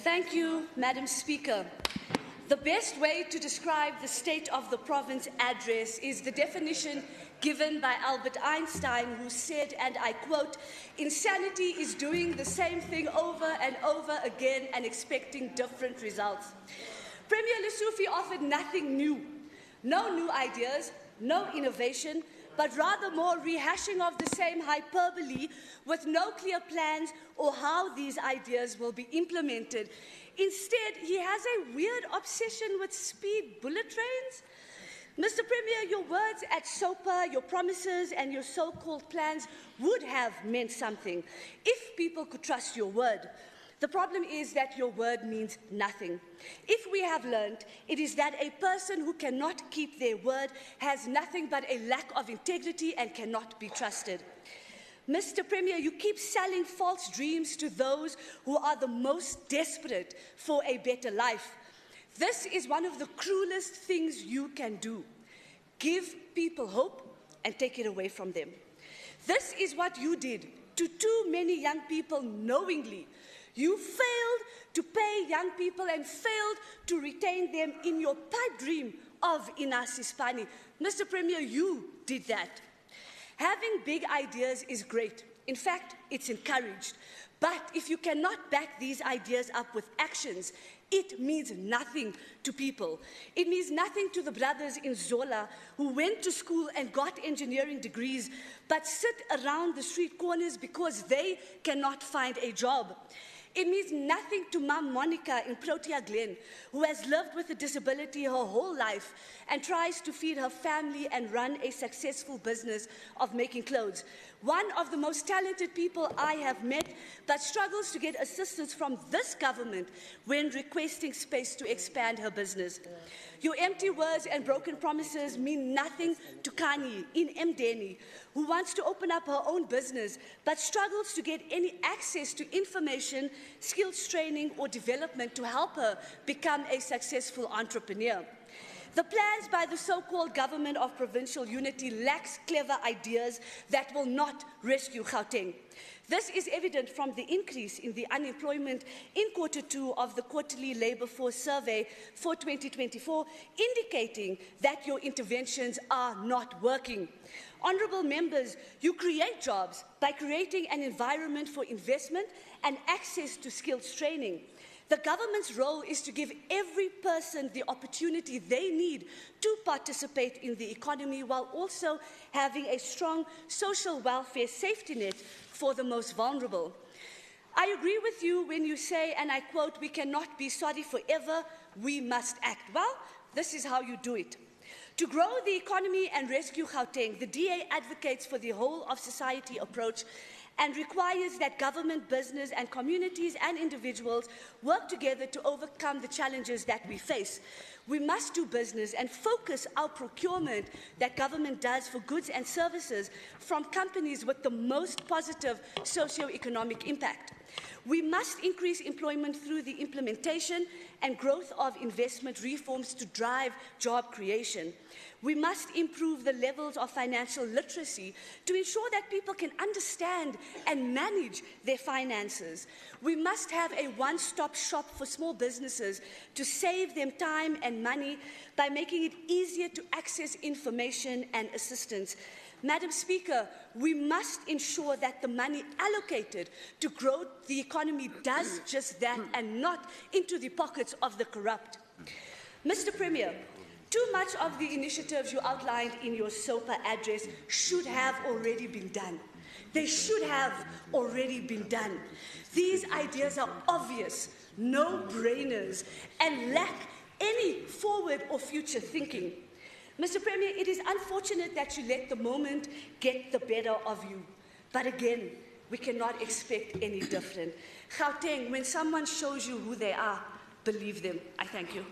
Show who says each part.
Speaker 1: Thank you, Madam Speaker. The best way to describe the State of the Province address is the definition given by Albert Einstein, who said, and I quote, "Insanity is doing the same thing over and over again and expecting different results." Premier Lesufi offered nothing new, no new ideas, no innovation, but rather more rehashing of the same hyperbole with no clear plans or how these ideas will be implemented. Instead, he has a weird obsession with speed bullet trains. Mr. Premier, your words at SOPA, your promises and your so-called plans would have meant something if people could trust your word. The problem is that your word means nothing. If we have learned, it is that a person who cannot keep their word has nothing but a lack of integrity and cannot be trusted. Mr. Premier, you keep selling false dreams to those who are the most desperate for a better life. This is one of the cruelest things you can do. Give people hope and take it away from them. This is what you did to too many young people knowingly. You failed to pay young people and failed to retain them in your pipe dream of Inas Hispani. Mr. Premier, you did that. Having big ideas is great. In fact, it's encouraged. But if you cannot back these ideas up with actions, it means nothing to people. It means nothing to the brothers in Zola who went to school and got engineering degrees, but sit around the street corners because they cannot find a job. It means nothing to Mum Monica in Protea Glen, who has lived with a disability her whole life and tries to feed her family and run a successful business of making clothes. One of the most talented people I have met, but struggles to get assistance from this government when requesting space to expand her business. Your empty words and broken promises mean nothing to Kani in Mdeni, who wants to open up her own business, but struggles to get any access to information, skills training, or development to help her become a successful entrepreneur. The plans by the so-called government of provincial unity lacks clever ideas that will not rescue Gauteng. This is evident from the increase in the unemployment in Q2 of the quarterly labour force survey for 2024, indicating that your interventions are not working. Honourable members, you create jobs by creating an environment for investment and access to skills training. The government's role is to give every person the opportunity they need to participate in the economy while also having a strong social welfare safety net for the most vulnerable. I agree with you when you say, and I quote, "We cannot be sorry forever, we must act." Well, this is how you do it. To grow the economy and rescue Gauteng, the DA advocates for the whole of society approach and requires that government, business and communities and individuals work together to overcome the challenges that we face. We must do business and focus our procurement that government does for goods and services from companies with the most positive socio-economic impact. We must increase employment through the implementation and growth of investment reforms to drive job creation. We must improve the levels of financial literacy to ensure that people can understand and manage their finances. We must have a one-stop shop for small businesses to save them time and money by making it easier to access information and assistance. Madam Speaker, we must ensure that the money allocated to grow the economy does just that and not into the pockets of the corrupt. Mr. Premier, too much of the initiatives you outlined in your SOPA address should have already been done. They should have already been done. These ideas are obvious, no-brainers, and lack any forward or future thinking. Mr. Premier, it is unfortunate that you let the moment get the better of you. But again, we cannot expect any different. Gauteng, when someone shows you who they are, believe them. I thank you.